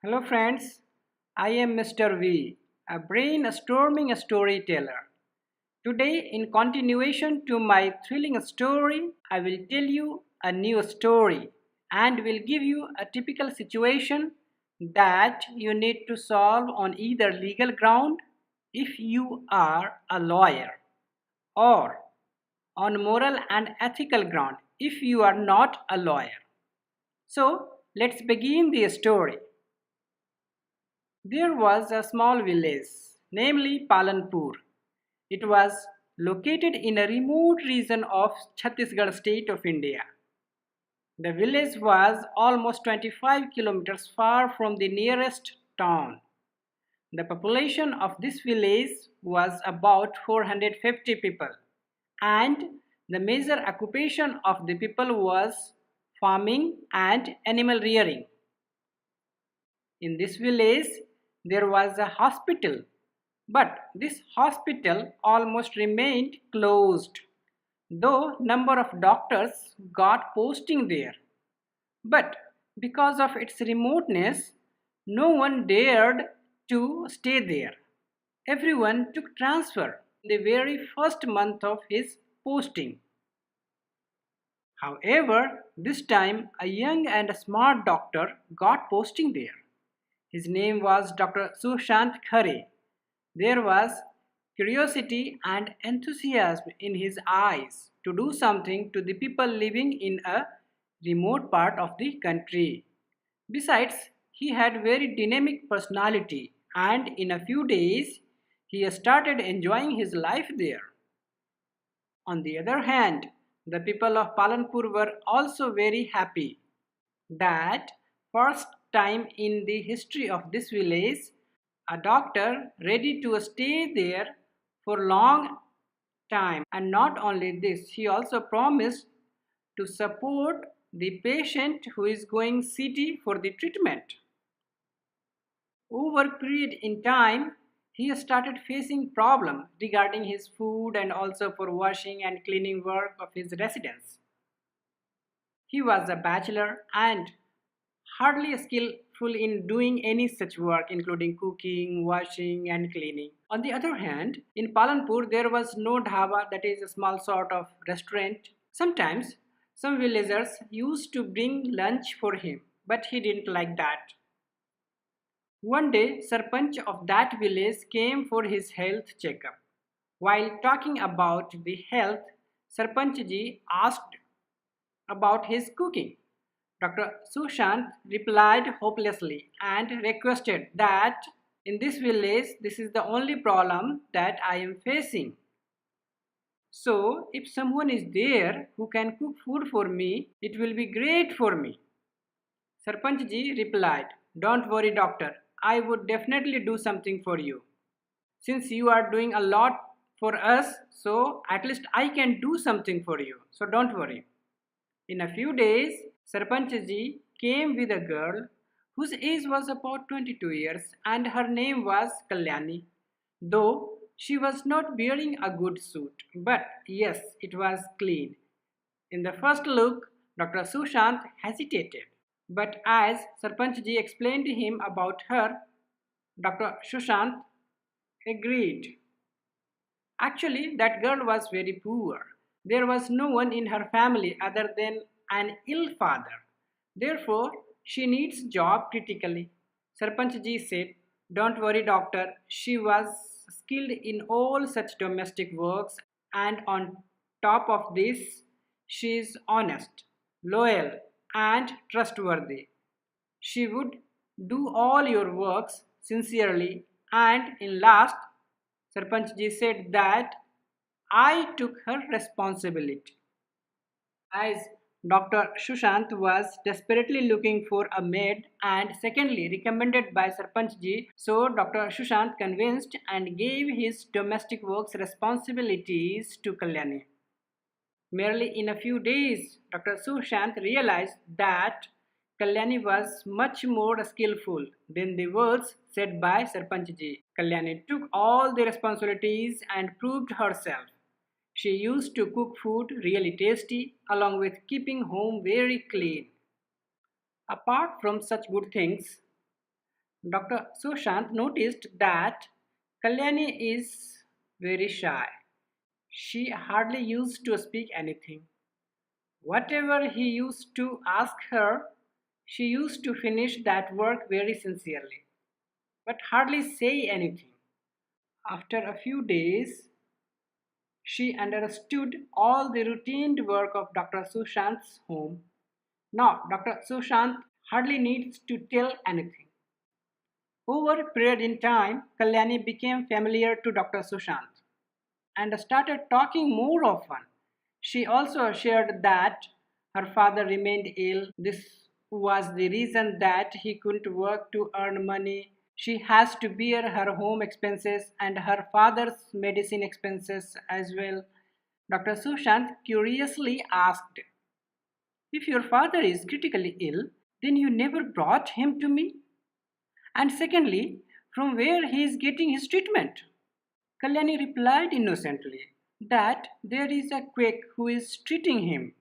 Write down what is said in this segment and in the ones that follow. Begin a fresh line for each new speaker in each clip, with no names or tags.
Hello friends, I am Mr. V, a brainstorming storyteller. Today, in continuation to my thrilling story, I will tell you a new story and will give you a typical situation that you need to solve on either legal ground if you are a lawyer or on moral and ethical ground if you are not a lawyer. So, let's begin the story. There was a small village, namely Palanpur. It was located in a remote region of Chhattisgarh state of India. The village was almost 25 kilometers far from the nearest town. The population of this village was about 450 people, and the major occupation of the people was farming and animal rearing. In this village, there was a hospital, but this hospital almost remained closed, though number of doctors got posting there. But because of its remoteness, no one dared to stay there. Everyone took transfer in the very first month of his posting. However, this time a young and smart doctor got posting there. His name was Dr. Sushant Khare. There was curiosity and enthusiasm in his eyes to do something to the people living in a remote part of the country. Besides, he had very dynamic personality and in a few days he started enjoying his life there. On the other hand, the people of Palanpur were also very happy that first time in the history of this village a doctor ready to stay there for long time, and not only this, he also promised to support the patient who is going city for the treatment. Over period in time, he started facing problem regarding his food and also for washing and cleaning work of his residents. He was a bachelor and hardly skillful in doing any such work, including cooking, washing, and cleaning. On the other hand, in Palanpur, there was no dhaba, that is a small sort of restaurant. Sometimes, some villagers used to bring lunch for him, but he didn't like that. One day, Sarpanch of that village came for his health checkup. While talking about the health, Sarpanch ji asked about his cooking. Dr. Sushant replied hopelessly and requested that in this village this is the only problem that I am facing. So, if someone is there who can cook food for me, it will be great for me. Sarpanch ji replied, "Don't worry, doctor, I would definitely do something for you. Since you are doing a lot for us, so at least I can do something for you. So don't worry." In a few days, Sarpanch ji came with a girl whose age was about 22 years and her name was Kalyani, though she was not wearing a good suit, but yes, it was clean. In the first look, Dr. Sushant hesitated, but as Sarpanch ji explained to him about her, Dr. Sushant agreed. Actually, that girl was very poor. There was no one in her family other than an ill father. Therefore, she needs job critically. Sarpanch ji said, "Don't worry, doctor. She was skilled in all such domestic works, and on top of this, she is honest, loyal, and trustworthy. She would do all your works sincerely, and in last, Sarpanch ji said that I took her responsibility." As Dr. Sushant was desperately looking for a maid and secondly recommended by Sarpanch ji, so Dr. Sushant convinced and gave his domestic works responsibilities to Kalyani. Merely in a few days, Dr. Sushant realized that Kalyani was much more skillful than the words said by Sarpanch ji. Kalyani took all the responsibilities and proved herself. She used to cook food really tasty along with keeping home very clean. Apart from such good things, Dr. Sushant noticed that Kalyani is very shy. She hardly used to speak anything. Whatever he used to ask her, she used to finish that work very sincerely, but hardly say anything. After a few days, she understood all the routine work of Dr. Sushant's home. Now, Dr. Sushant hardly needs to tell anything. Over a period in time, Kalyani became familiar to Dr. Sushant and started talking more often. She also shared that her father remained ill. This was the reason that he couldn't work to earn money. She has to bear her home expenses and her father's medicine expenses as well. Dr. Sushant curiously asked, if your father is critically ill, then you never brought him to me? And secondly, from where he is getting his treatment? Kalyani replied innocently that there is a quack who is treating him.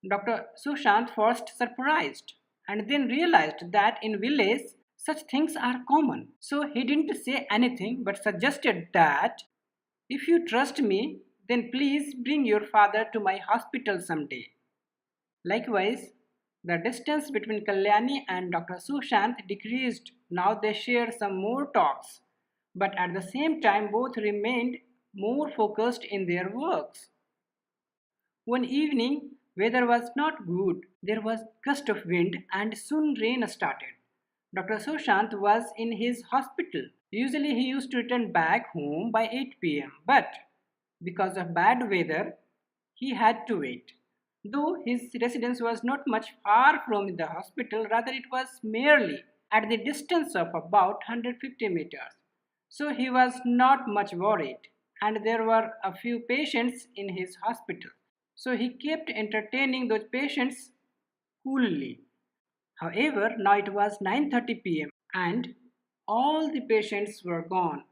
Dr. Sushant first surprised and then realized that in village such things are common. So he didn't say anything but suggested that if you trust me, then please bring your father to my hospital someday. Likewise, the distance between Kalyani and Dr. Sushant decreased. Now they shared some more talks, but at the same time, both remained more focused in their works. One evening, weather was not good. There was gust of wind and soon rain started. Dr. Sushant was in his hospital. Usually he used to return back home by 8 p.m. But because of bad weather, he had to wait. Though his residence was not much far from the hospital, rather it was merely at the distance of about 150 meters. So he was not much worried, and there were a few patients in his hospital. So he kept entertaining those patients coolly. However, now it was 9:30 p.m. and all the patients were gone.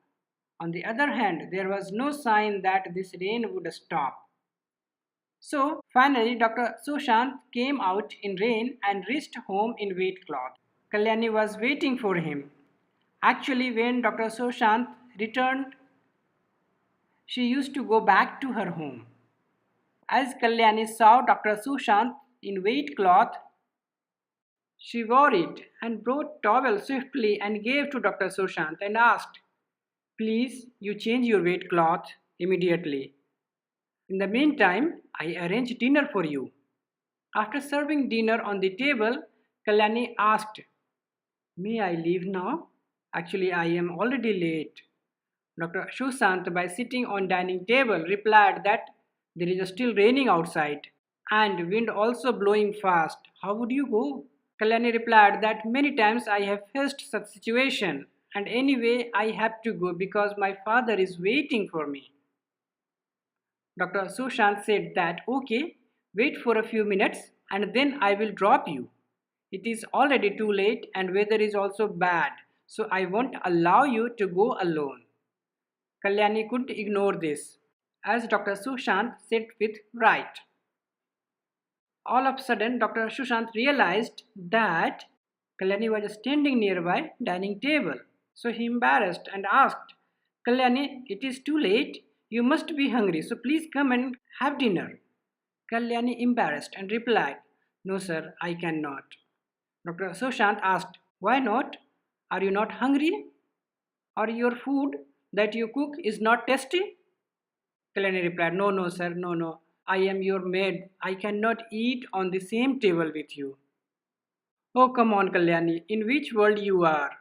On the other hand, there was no sign that this rain would stop. So finally, Dr. Sushant came out in rain and reached home in wet cloth. Kalyani was waiting for him. Actually, when Dr. Sushant returned, she used to go back to her home. As Kalyani saw Dr. Sushant in wet cloth, she wore it and brought towel swiftly and gave to Dr. Sushant and asked, please, you change your wet cloth immediately. In the meantime, I arrange dinner for you. After serving dinner on the table, Kalyani asked, may I leave now? Actually, I am already late. Dr. Sushant, by sitting on dining table, replied that there is still raining outside and wind also blowing fast. How would you go? Kalyani replied that many times I have faced such situation and anyway I have to go because my father is waiting for me. Dr. Sushant said that okay, wait for a few minutes and then I will drop you. It is already too late and weather is also bad, so I won't allow you to go alone. Kalyani couldn't ignore this, as Dr. Sushant said with right. All of a sudden, Dr. Sushant realized that Kalyani was standing nearby dining table. So he embarrassed and asked, Kalyani, it is too late. You must be hungry, so please come and have dinner. Kalyani embarrassed and replied, no sir, I cannot. Dr. Sushant asked, why not? Are you not hungry? Or your food that you cook is not tasty? Kalyani replied, no, no sir, no, no. I am your maid. I cannot eat on the same table with you. Oh, come on, Kalyani. In which world you are?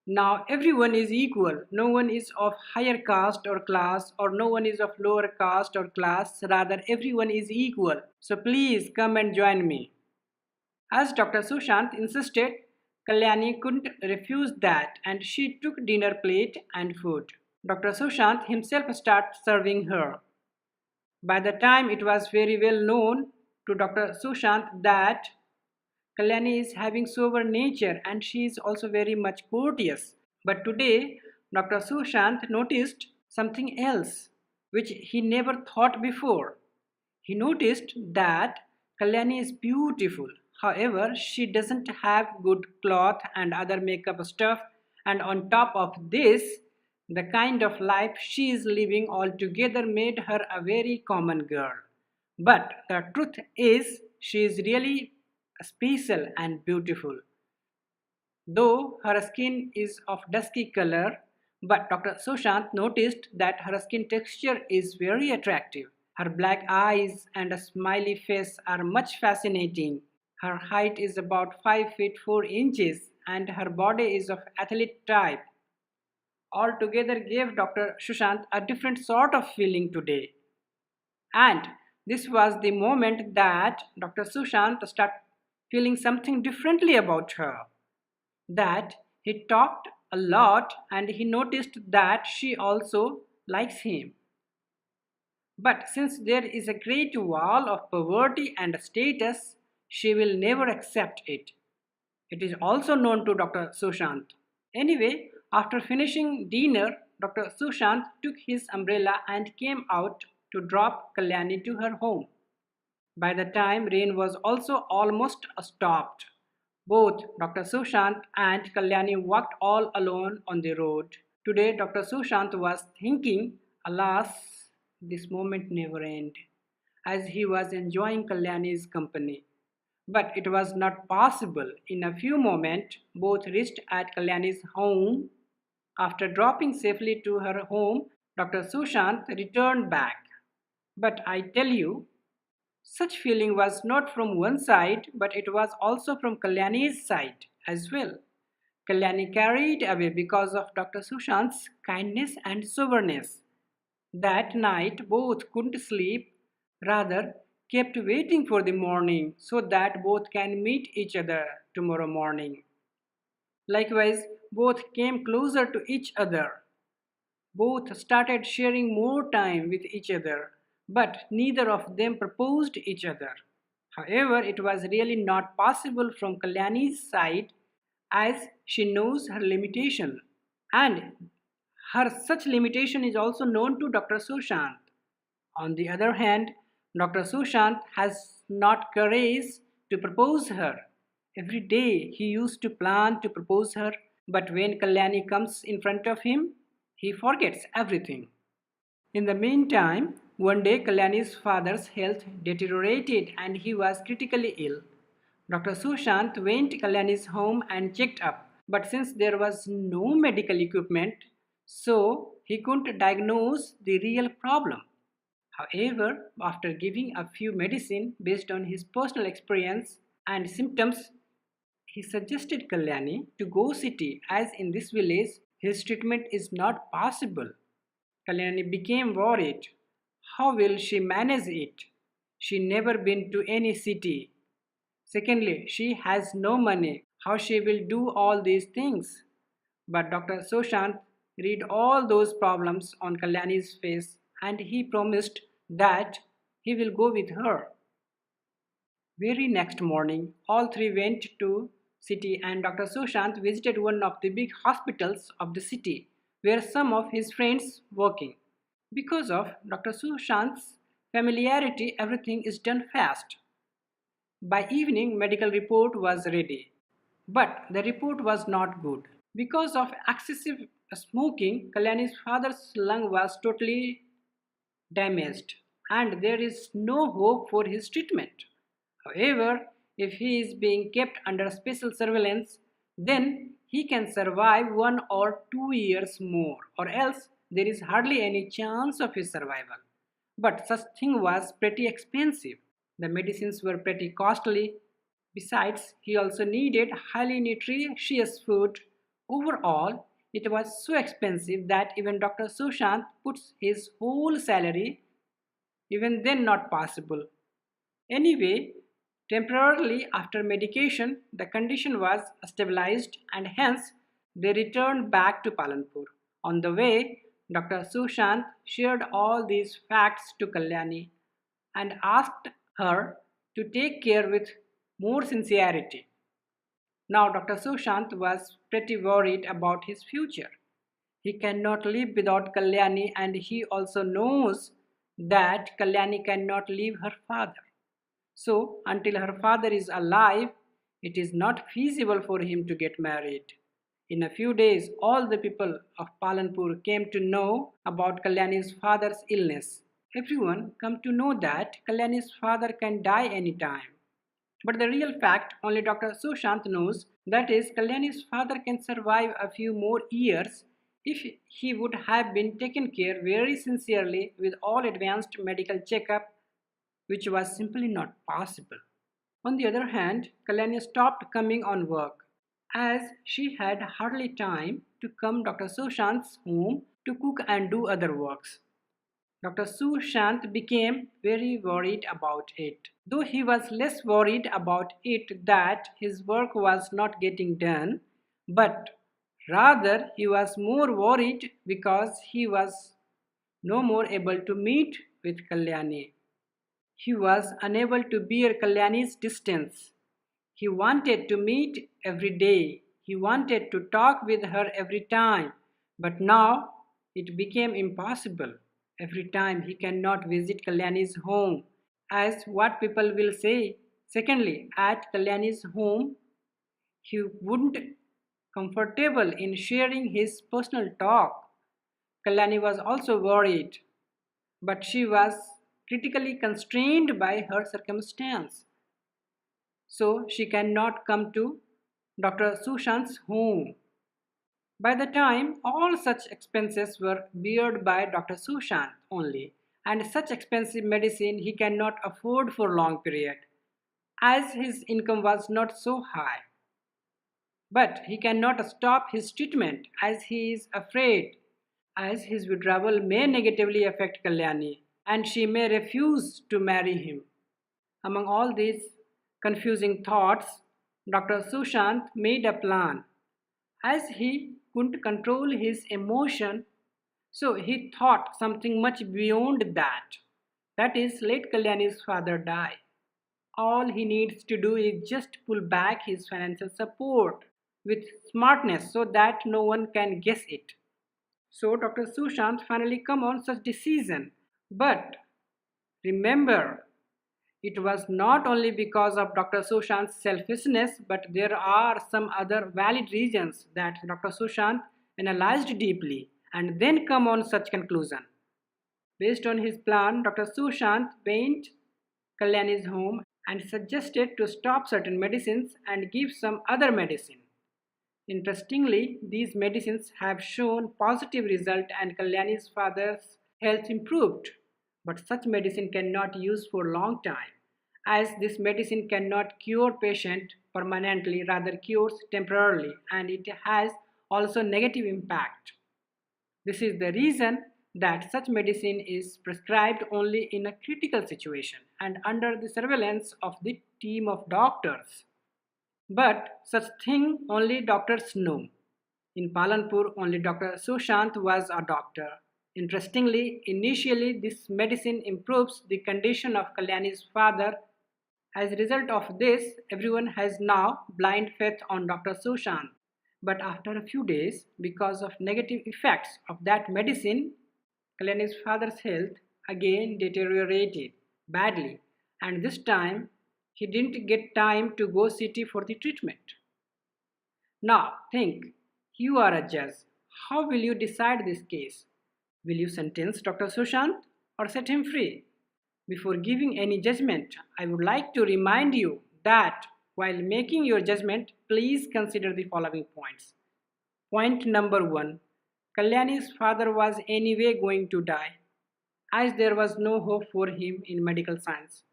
Now everyone is equal. No one is of higher caste or class, or no one is of lower caste or class. Rather, everyone is equal. So please come and join me. As Dr. Sushant insisted, Kalyani couldn't refuse that and she took dinner plate and food. Dr. Sushant himself started serving her. By the time it was very well known to Dr. Sushant that Kalyani is having sober nature and she is also very much courteous. But today, Dr. Sushant noticed something else which he never thought before. He noticed that Kalyani is beautiful. However, she doesn't have good cloth and other makeup stuff And on top of this, the kind of life she is living altogether made her a very common girl. But the truth is, she is really special and beautiful. Though her skin is of dusky color, but Dr. Sushant noticed that her skin texture is very attractive. Her black eyes and a smiley face are much fascinating. Her height is about 5 feet 4 inches and her body is of athlete type. Altogether gave Dr. Sushant a different sort of feeling today. And this was the moment that Dr. Sushant started feeling something differently about her. That he talked a lot and he noticed that she also likes him. But since there is a great wall of poverty and status, she will never accept it. It is also known to Dr. Sushant. Anyway, after finishing dinner, Dr. Sushant took his umbrella and came out to drop Kalyani to her home. By the time rain was also almost stopped, both Dr. Sushant and Kalyani walked all alone on the road. Today, Dr. Sushant was thinking, alas, this moment never end, as he was enjoying Kalyani's company. But it was not possible. In a few moments, both reached at Kalyani's home. After dropping safely to her home, Dr. Sushant returned back. But I tell you, such feeling was not from one side, but it was also from Kalyani's side as well. Kalyani carried away because of Dr. Sushant's kindness and soberness. That night both couldn't sleep, rather kept waiting for the morning so that both can meet each other tomorrow morning. Likewise, both came closer to each other. Both started sharing more time with each other, but neither of them proposed each other. However, it was really not possible from Kalyani's side as she knows her limitation and her such limitation is also known to Dr. Sushant. On the other hand, Dr. Sushant has not courage to propose her. Every day he used to plan to propose her, but when Kalyani comes in front of him, he forgets everything. In the meantime, one day Kalyani's father's health deteriorated and he was critically ill. Dr. Sushant went to Kalyani's home and checked up, but since there was no medical equipment, so he couldn't diagnose the real problem. However, after giving a few medicine based on his personal experience and symptoms, he suggested Kalyani to go city as in this village his treatment is not possible. Kalyani became worried. How will she manage it? She never been to any city. Secondly, she has no money. How she will do all these things? But Dr. Sushant read all those problems on Kalyani's face and he promised that he will go with her. Very next morning, all three went to city and Dr. Sushant visited one of the big hospitals of the city where some of his friends working. Because of Dr. Sushant's familiarity, everything is done fast. By evening, medical report was ready. But the report was not good. Because of excessive smoking, Kalyani's father's lung was totally damaged and there is no hope for his treatment. However, if he is being kept under special surveillance, then he can survive 1 or 2 years more, or else there is hardly any chance of his survival. But such thing was pretty expensive. The medicines were pretty costly. Besides, he also needed highly nutritious food. Overall, it was so expensive that even Dr. Sushant puts his whole salary, even then not possible. Anyway, temporarily after medication, the condition was stabilized and hence they returned back to Palanpur. On the way, Dr. Sushant shared all these facts to Kalyani and asked her to take care with more sincerity. Now, Dr. Sushant was pretty worried about his future. He cannot live without Kalyani, and he also knows that Kalyani cannot leave her father. So, until her father is alive, it is not feasible for him to get married. In a few days, all the people of Palanpur came to know about Kalyani's father's illness. Everyone come to know that Kalyani's father can die anytime. But the real fact only Dr. Sushant knows, that is, Kalyani's father can survive a few more years if he would have been taken care very sincerely with all advanced medical checkup, which was simply not possible. On the other hand, Kalyani stopped coming on work as she had hardly time to come Dr. Sushant's home to cook and do other works. Dr. Sushant became very worried about it. Though he was less worried about it that his work was not getting done, but rather he was more worried because he was no more able to meet with Kalyani. He was unable to bear Kalyani's distance. He wanted to meet every day. He wanted to talk with her every time. But now it became impossible. Every time he cannot visit Kalyani's home, as what people will say. Secondly, at Kalyani's home, he wouldn't comfortable in sharing his personal talk. Kalyani was also worried, but she was critically constrained by her circumstance. So she cannot come to Dr. Sushant's home. By the time all such expenses were beared by Dr. Sushant only, and such expensive medicine he cannot afford for long period, as his income was not so high. But he cannot stop his treatment as he is afraid, as his withdrawal may negatively affect Kalyani, and she may refuse to marry him. Among all these confusing thoughts, Dr. Sushant made a plan. As he couldn't control his emotion, so he thought something much beyond that. That is, let Kalyani's father die. All he needs to do is just pull back his financial support with smartness so that no one can guess it. So Dr. Sushant finally come on such decision. But remember, it was not only because of Dr. Sushant's selfishness, but there are some other valid reasons that Dr. Sushant analyzed deeply and then come on such conclusion. Based on his plan, Dr. Sushant went Kalyani's home and suggested to stop certain medicines and give some other medicine. Interestingly, these medicines have shown positive result and Kalyani's father's health improved. But such medicine cannot use for long time, as this medicine cannot cure patient permanently, rather cures temporarily, and it has also negative impact. This is the reason that such medicine is prescribed only in a critical situation and under the surveillance of the team of doctors. But such thing only doctors know. In Palanpur, only Dr. Sushant was a doctor. Interestingly, initially this medicine improves the condition of Kalyani's father. As a result of this, everyone has now blind faith on Dr. Sushant. But after a few days, because of negative effects of that medicine, Kalyani's father's health again deteriorated badly, and this time he didn't get time to go city for the treatment. Now think, you are a judge. How will you decide this case? Will you sentence Dr. Sushant or set him free? Before giving any judgment, I would like to remind you that while making your judgment, please consider the following points. Point number 1. Kalyani's father was anyway going to die, as there was no hope for him in medical science.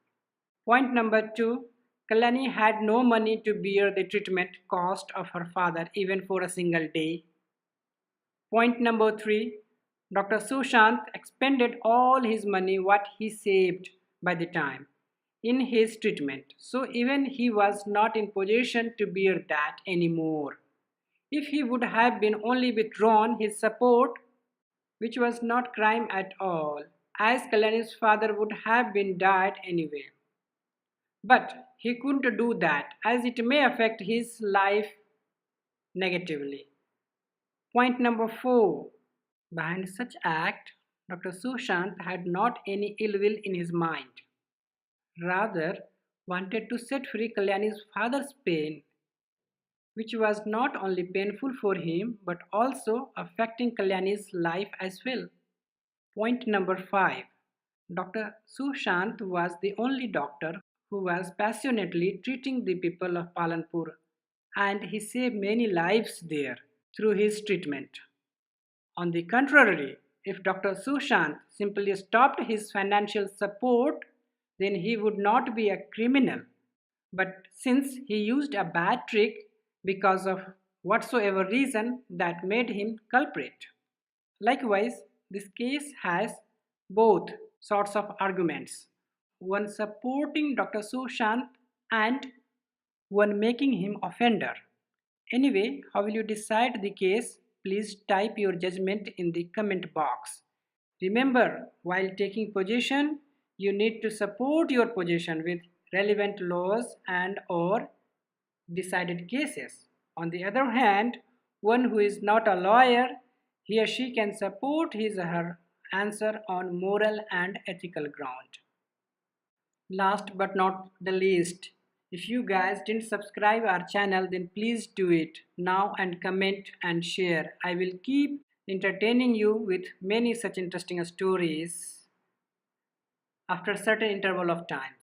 Point number 2. Kalyani had no money to bear the treatment cost of her father even for a single day. Point number 3. Dr. Sushant expended all his money what he saved by the time in his treatment. So even he was not in position to bear that anymore. If he would have been only withdrawn his support, which was not crime at all, as Kalyani's father would have been died anyway. But he couldn't do that as it may affect his life negatively. Point number 4. Behind such act, Dr. Sushant had not any ill will in his mind. Rather, wanted to set free Kalyani's father's pain. which was not only painful for him but also affecting Kalyani's life as well. Point number 5. Dr. Sushant was the only doctor who was passionately treating the people of Palanpur, and he saved many lives there through his treatment. On the contrary, if Dr. Sushant simply stopped his financial support, then he would not be a criminal. But since he used a bad trick because of whatsoever reason that made him culprit. Likewise, this case has both sorts of arguments, one supporting Dr. Sushant and one making him offender. Anyway, how will you decide the case? Please type your judgment in the comment box. Remember, while taking possession, you need to support your possession with relevant laws and or decided cases. On the other hand, one who is not a lawyer, he or she can support his or her answer on moral and ethical ground. Last but not the least, if you guys didn't subscribe our channel, then please do it now and comment and share. I will keep entertaining you with many such interesting stories after a certain interval of time.